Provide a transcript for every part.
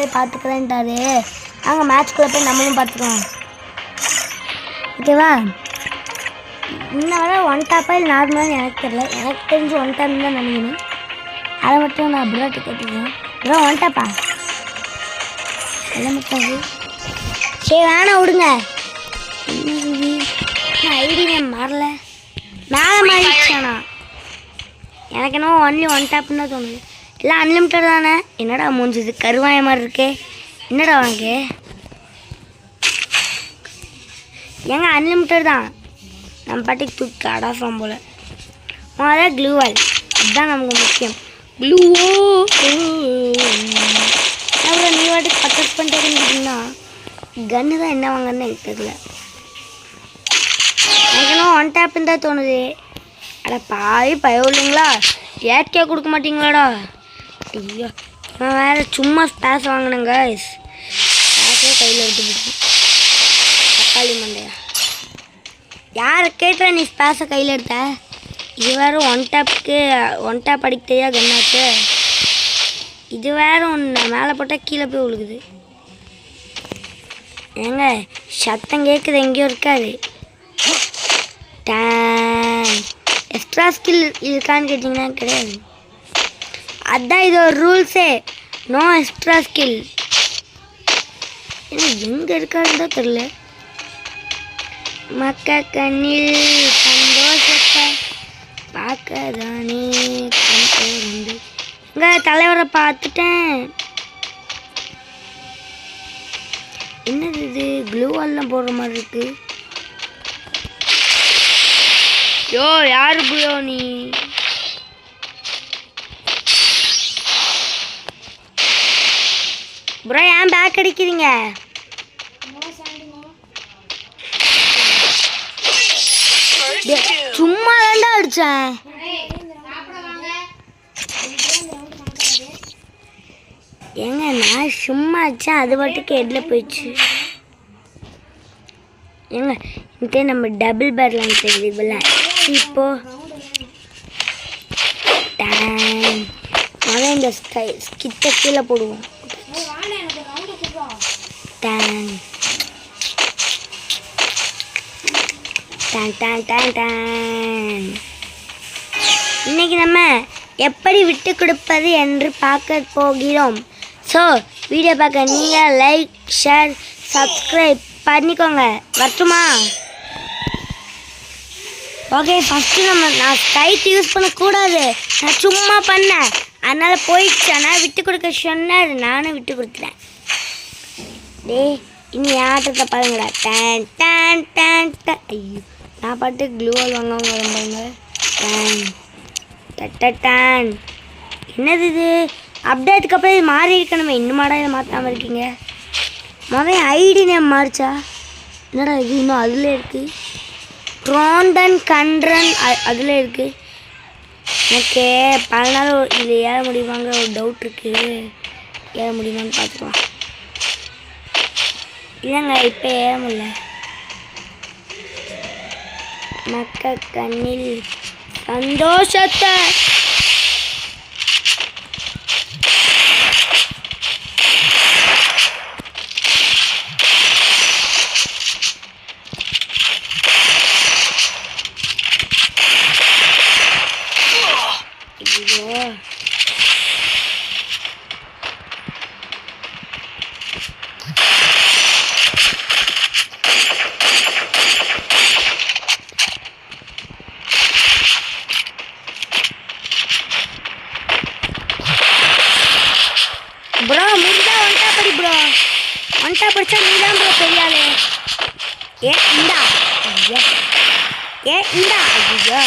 போய் பார்த்துக்கிறேன்ட்டாரு. அங்கே மேட்ச்குள்ளே போய் நம்மளும் பார்த்துக்கலாம். ஓகேவா? இன்னும் வர ஒன் டாப்பா இல்லை நார்மலாக எனக்கு தெரியல. எனக்கு தெரிஞ்சு ஒன் டாப் தான் நினைக்கணும். அதை மட்டும் நான் ப்ரோட்டு கேட்டுக்கிறேன். ப்ரோ ஒன் டாப்பா எல்லாம் மட்டும் சரி வேணாம் விடுங்க. ஐடி நேம் மாறல, மேலே மாறிடுச்சானா? எனக்கு என்னவோ ஒன்லி ஒன் டாப்னு தான் தோணுது. எல்லாம் அன்லிமிட்டட் தானே? என்னடா மூஞ்சுது கருவாய மாதிரி இருக்கே. என்னடா வாங்க ஏங்க அன்லிமிட்டட் தான். நம்ம பாட்டுக்கு தூக்கி அடாஃபாம் போல். அதான் க்ளூவால், அதுதான் நமக்கு முக்கியம். க்ளூவோ அப்புறம் நீ வாட்டுக்கு பர்ச்சேஸ் பண்ணிட்டேன்னா கன்று தான் என்ன வாங்கன்னு எனக்கு தெரியல. எனக்கு என்ன ஒன் டேப்புன்னு தான் தோணுது. அட பாய் பயவில்லைங்களா, ஏற்கே கொடுக்க மாட்டீங்களாடா? ஐயோ நான் வேறு சும்மா ஸ்பேஸ் வாங்கினேங்க. ஸ்பேஸே கையில் எடுத்து போட்டேன். தக்காளி மண்டையா யாரை கேட்குற நீ ஸ்பேஸை கையில் எடுத்த? இது வேறு ஒன் டேப் அடிக்க தெரியா கண்ணாச்சு. இது வேறு ஒன்று மேலே போட்டால் கீழே போய் விழுகுது. ஏங்க சத்தம் கேட்குது, எங்கேயும் இருக்காது. எக்ஸ்ட்ரா ஸ்கில் இருக்கான்னு கேட்டிங்கன்னா கிடையாது. அதுதான் இது ஒரு ரூல்ஸே, நோ எக்ஸ்ட்ரா ஸ்கில். ஏன்னா எங்கே இருக்காருன்னு தான் தெரில. மக்க கண்ணில் சந்தோஷத்தை பார்க்கதானே வந்து இங்கே தலைவரை பார்த்துட்டேன். என்னது இது க்ளூவெல்லாம் போடுற மாதிரி இருக்கு. யோ யாரு ப்ரோ நீ? ப்ரோ ஏன் பேக் அடிக்கிறீங்க? சும்மா தாண்டா அடிச்சேன். ஏங்க நான் சும்மா அடிச்சேன், அது பாட்டுக்கு ஹெட்டில் போயிடுச்சு. ஏங்க இந்த நம்ம டபுள் பேர்லாம் தெரியுதுல்ல, இப்போ முதல்ல இந்த ஸ்கிட்டை கீழே போடுவோம். இன்னைக்கு நம்ம எப்படி விட்டு கொடுப்பது என்று பார்க்க போகிறோம். ஸோ வீடியோ பார்க்க நீங்கள் லைக் ஷேர் சப்ஸ்கிரைப் பண்ணிக்கோங்க. வரட்டுமா? ஓகே ஃபஸ்ட்டு நான் ஸ்கைட் யூஸ் பண்ணக்கூடாது, நான் சும்மா பண்ணேன், அதனால் போயிடுச்சு. ஆனால் விட்டு கொடுக்க சொன்னார், நானும் விட்டு கொடுத்துட்டேன். இனி ஆட்டத்தை பாருங்கடா. டேன் டேன் டேன் ட. ஐயோ நான் பாட்டு க்ளூவால் வாங்க வரம்பாங்க. Tan tan. என்னது இது? அப்டேட்டுக்கு அப்புறம் இது மாறி இருக்கணுமே, இன்னும் மாடா இதை மாற்றாமல் இருக்கீங்க. முதல் ஐடி நேம் மாறிச்சா? என்னடா இது இன்னும் அதில் இருக்குது. ட்ரோந்தன் கண்ட்ரன் அதில் இருக்குது. எனக்கு பல நாள் இது ஏற முடியுமாங்க ஒரு டவுட் இருக்குது. ஏற முடியுமான்னு பார்த்துக்கலாம். இல்லைங்க இப்போ ஏற முடியல. மக்க கண்ணில் சந்தோஷத்தை ப்ரோ முடிஞ்சா ஒன்ட்டா படி ப்ரோ. ஒன்ட்டா படிச்சா நீ தான் ப்ரோ பெரியாளு. இந்தா இந்தா ஐயோ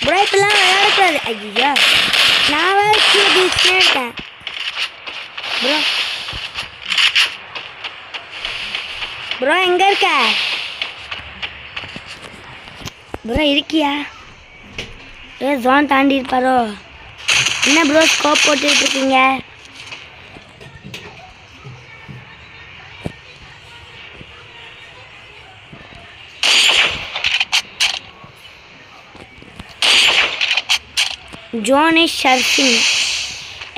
ப்ரோ இப்பெல்லாம் விளையாடக்கூடாது. ஐயோ நான் வேறு கீழே குதிச்சுட்டே இருக்கேன். ப்ரோ எங்கே இருக்க ப்ரோ? இருக்கியா? ஜோன் தாண்டி இருப்பாரோ? என்ன ப்ரோ ஸ்கோப் போட்டுட்டு இருக்கீங்க? John is surfing.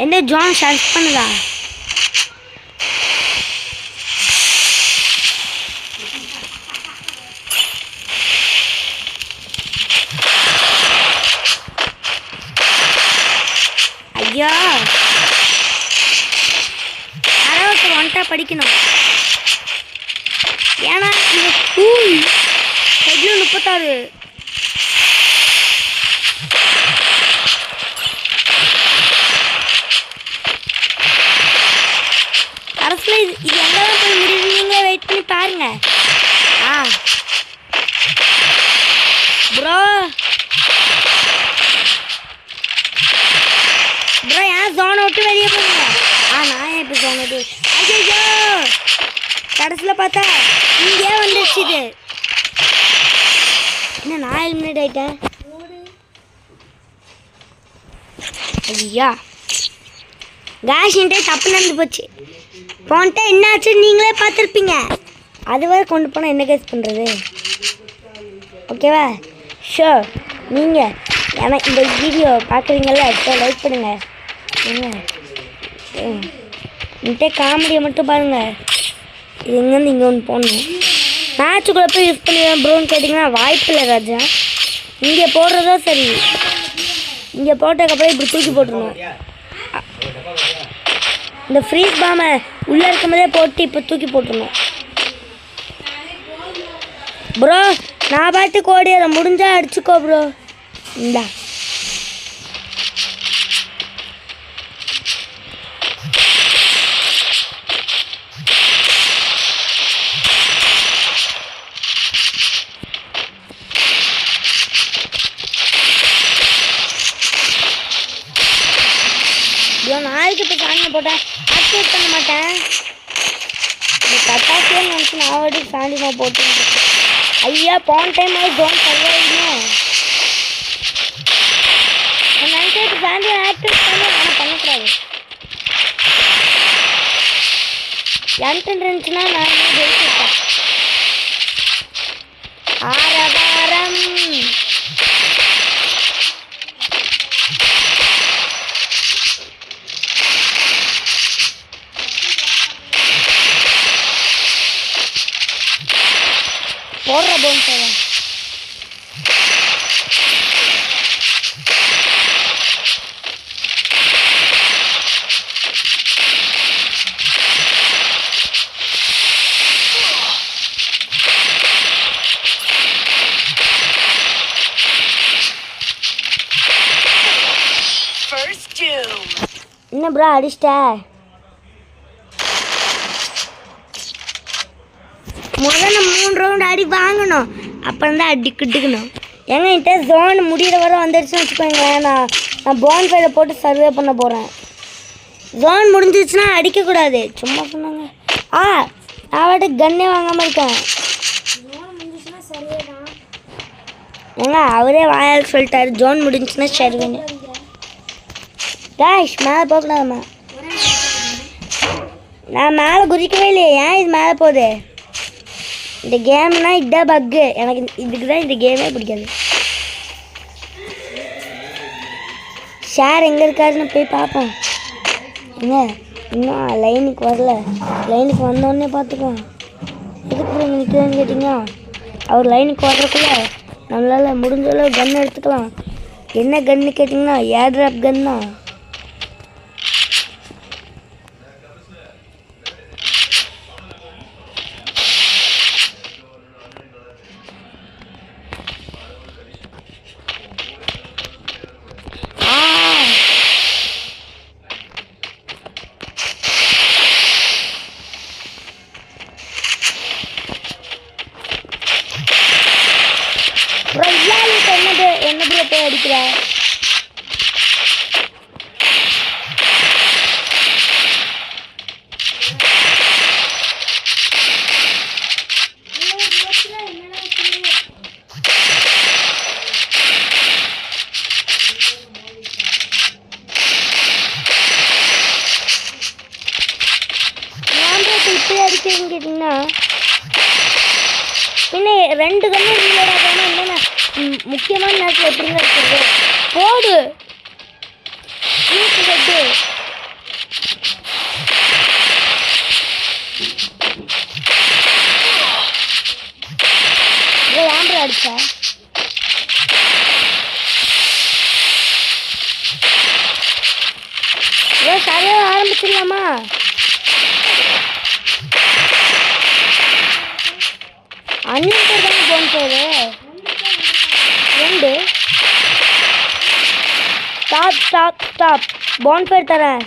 எந்த ஜான் சர்ஃப் பண்ணுதா? ஐயா யாராவது வந்துட்டா படிக்கணும். ஏன்னா இந்த ஸ்கூல் ஹெட்ல 36 கடைசியில் இது எங்கெல்லாம் போய் முடியுது. நீங்களே வெயிட் பண்ணி பாருங்க. ப்ரோ ஏன் ஜோனை விட்டு வெளியே போங்க. நான் இப்போ ஜோனை விட்டு ஐயோ கடைசியில் பார்த்தா இங்கே வந்துடுச்சு. இது என்ன நான் எலிமினேட் ஆகிட்டேன். ஐயா கேஷின்ட்டே தப்பு நடந்து போச்சு. போன்ட்டே என்ன ஆச்சுன்னு நீங்களே பார்த்துருப்பீங்க. அது வரை கொண்டு போனால் என்ன கேஸ் பண்ணுறது? ஓகேவா? ஷோர். நீங்கள் ஏன்னா இந்த வீடியோ பார்க்குறீங்களா? இப்போ லைக் பண்ணுங்கள். என்கிட்ட காமெடியை மட்டும் பாருங்கள். இது எங்கேருந்து இங்கே ஒன்று போடணும். மேட்சுக்குள்ளே போய் யூஸ் பண்ணிடுவேன் ப்ரோன்னு கேட்டிங்கன்னா வாய்ப்பு இல்லை ராஜா. இங்கே போடுறதோ சரி. இங்கே போட்டதுக்கப்புறம் இப்படி தூக்கி போட்டுருணும். இந்த ஃப்ரீஸ் பாமை உள்ளே இருக்கும்போதே போட்டு இப்போ தூக்கி போட்டுருணும். ப்ரோ நான் பாட்டுக்கு ஓடிடுறேன். முடிஞ்சால் அடிச்சுக்கோ ப்ரோ. இந்தா நாளைக்கு இப்போ சாணி போட்டேன். ஆக்டிவேட் பண்ண மாட்டேன். இந்த கட்டாசியே நினச்சி நான் வாட்டி சாண்டி நான் போட்டுருக்கேன். ஐயா போன டைம் அது ஜோன் சர்வைவ் நினச்சி சாண்டி ஆக்டிவேட் பண்ணி ஆனால் பண்ணக்கூடாது. என்கிட்ட இருந்துச்சுன்னா நான் ஜெயிச்சிருப்பேன். ஆரவாரம் போடுற போன் சார். என்ன ப்ரோ அடிச்சிட்ட? முதல்ல 3 ரவுண்ட் அடி வாங்கணும். அப்புறம் தான் அடிக்கிட்டுக்கணும். ஏங்க என்கிட்ட ஜோன் முடிகிற வரை வந்துடுச்சுன்னு வச்சுக்கோங்களேன். நான் போன் ஃபைல போட்டு சர்வே பண்ண போகிறேன். ஜோன் முடிஞ்சிச்சுன்னா அடிக்கக்கூடாது. சும்மா சொன்னாங்க. நான் வாட்டு கன்னே வாங்காமல் இருக்கேன். ஏங்க அவரே வாயால் சொல்லிட்டாரு ஜோன் முடிஞ்சுன்னா சர்வேன்னு. கேஷ் மேலே போகக்கூடாதும்மா. நான் மேலே குதிக்கவே இல்லையே. ஏன் இது மேலே போகுது? இந்த கேம்னா இதுதான் பக்கு. எனக்கு இதுக்கு தான் இந்த கேமே பிடிக்காது. ஷேர் எங்கே இருக்காருன்னு போய் பார்ப்போம். ஏங்க இன்னும் லைனுக்கு வரல. லைனுக்கு வந்தோடனே பார்த்துக்குவோம். எதுக்கு நீங்கள் நிற்கிறேன்னு கேட்டிங்கன்னா அவர் லைனுக்கு வர்றதுக்குள்ள நம்மளால் முடிஞ்ச அளவு கன் எடுத்துக்கலாம். என்ன கன்னு கேட்டிங்கன்னா ஏர் ட்ராப் கன் தான். என்ன ப்ரோ போய் அடிக்கிற? இப்படி அடிக்கிறேன்னு கேட்டிங்கன்னா பின்ன 2 கண்ணு ரீலோட் ஆகாமல் என்னென்ன முக்கியமான நேரத்தில் எப்படிங்க இருக்குது? போடு ஆரம்பிச்சா சரியாக ஆரம்பிச்சிடலாமா? அன்லிமிட்டட் தானே போன் பேரு. 2 ஸ்டாப் பான்ஃபயர் தரேன்.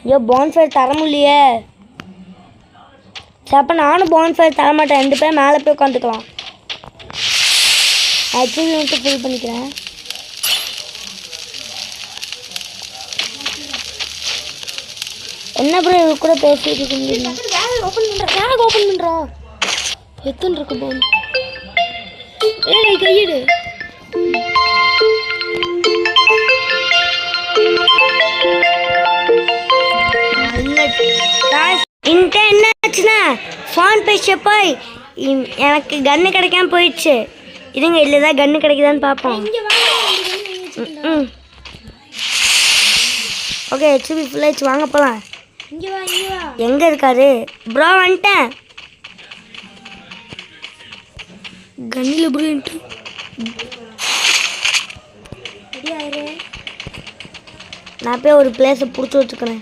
ஐயோ பான்ஃபயர் தர முடியலையே. சரி அப்போ நானும் பான்ஃபயர் தர மாட்டேன். 2 பேர் மேலே போய் உட்காந்துக்கலாம். ஆக்சுவலி மட்டும் ஃபில் பண்ணிக்கிறேன். என்ன ப்ரோ இது கூட பேசிட்டு இருக்கீங்க? ஓப்பன் பண்ணுறா எத்தனை இருக்கு போன்? கையிடு. இந்த என்ன ஆச்சுன்னா ஃபோன் பேச போய் எனக்கு கன்று கிடைக்காம போயிடுச்சு. இதுங்க இல்லை தான் கன்று கிடைக்குதான்னு பார்ப்போம். ஓகே ஹெச்பி ஃபுல்லாச்சு, வாங்க போகலாம். எங்கே இருக்காரு ப்ரோ? வந்துட்டேன். கண்ணில் ப்ரோன்ட்டு நான் போய் ஒரு பிளேஸை பிடிச்சி வச்சுக்கிறேன்.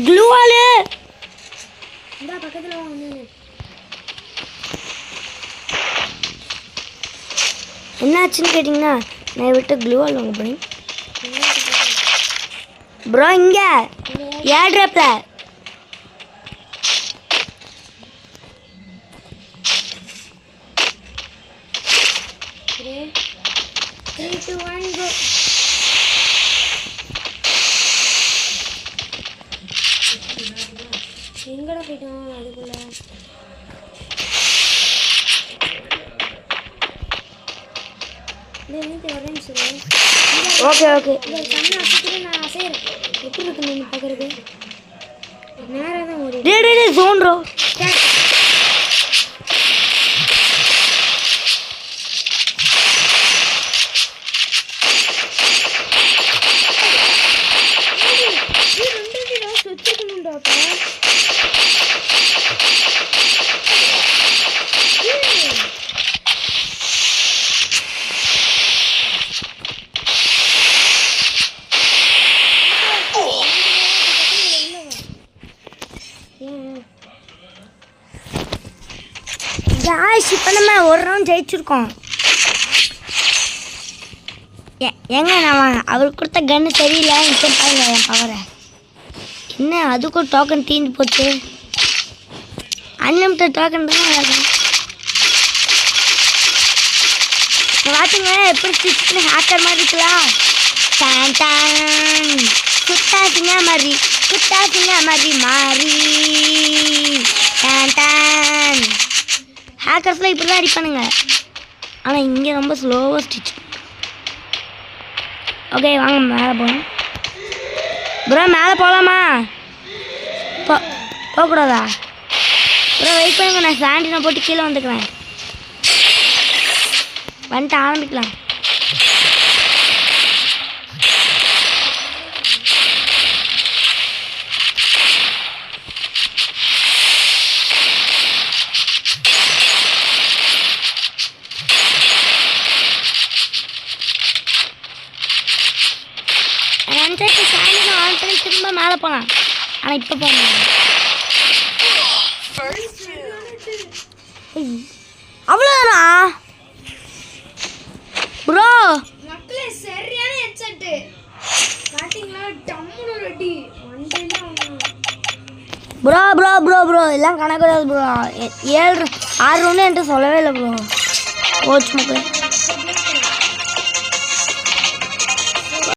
க்ளூவாலு என்னாச்சுன்னு கேட்டிங்கன்னா நான் விட்டு க்ளூவால் வாங்க போய் ப்ரோ இங்கே ஏட்ரப்ல எங்கடா போயிட்டோம் அதுக்குள்ள? ஓகே ஓகே நான் அசைறேன். எப்படி இருக்கு நீங்க பார்க்கறது? நேரா தான் ஓடி டே ஜோன் ரோ. இப்போ நம்ம ஒரு ரவுண்ட் ஜெயிச்சிருக்கோம். ஏங்க நான் அவருக்கு கொடுத்த கன்று தெரியல. இப்போ பாருங்க என் பவரை. என்ன அதுக்கும் டோக்கன் தீர்ந்து போச்சு. அன்லிமிட்டட் டோக்கன் தான் பார்த்துங்க. எப்படி ஸ்டிச் ஹேக்கர் மாதிரி இருக்கலாம். டான் டான் குத்தாசிங்க மாதிரி மாறி டான் டான். ஹேக்கர்ஸ்லாம் இப்படி தான் அடிப்பானுங்க. ஆனால் இங்கே ரொம்ப ஸ்லோவாக ஸ்டிச். ஓகே வாங்க மேலே போகணும். ப்ரோ மேலே போகலாமா? போகக்கூடாதா? ப்ரோ வெயிட் பண்ணுங்க, நான் சாண்டினை போட்டு கீழே வந்துக்கிறேன். வந்துட்டு ஆரம்பிக்கலாம். திரும்ப மேலே போகலாம். ஆனால் இப்போ போகணும். அவ்வளோதானா ப்ரோ? சரியான ஹெட்செட் பாத்தீங்களா? டம்முனு ready bro bro bro bro எல்லாம் கணக்கூடாது ப்ரோ. 6 ரவுண்டு என்கிட்ட சொல்லவே இல்லை ப்ரோ. கோச் மக்கள்